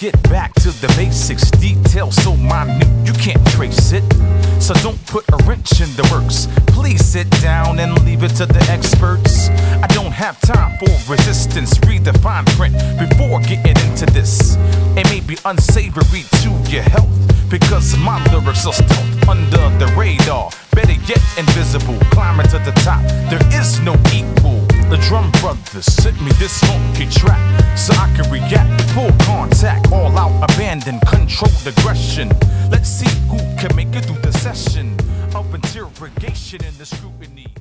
get back to the basics. Details so minute you can't trace it. So don't put a wrench in the works. Please sit down and leave it to the experts. I don't have time for resistance. Read the fine print before getting into this. It may be unsavory to your health, because my lyrics are stealth under the radar. Better yet, invisible, climbing to the top. There is no equal. The drum brothers sent me this funky track so I can react, full contact, all out, abandon, controlled aggression. Let's see who can make it through the session of interrogation and the scrutiny.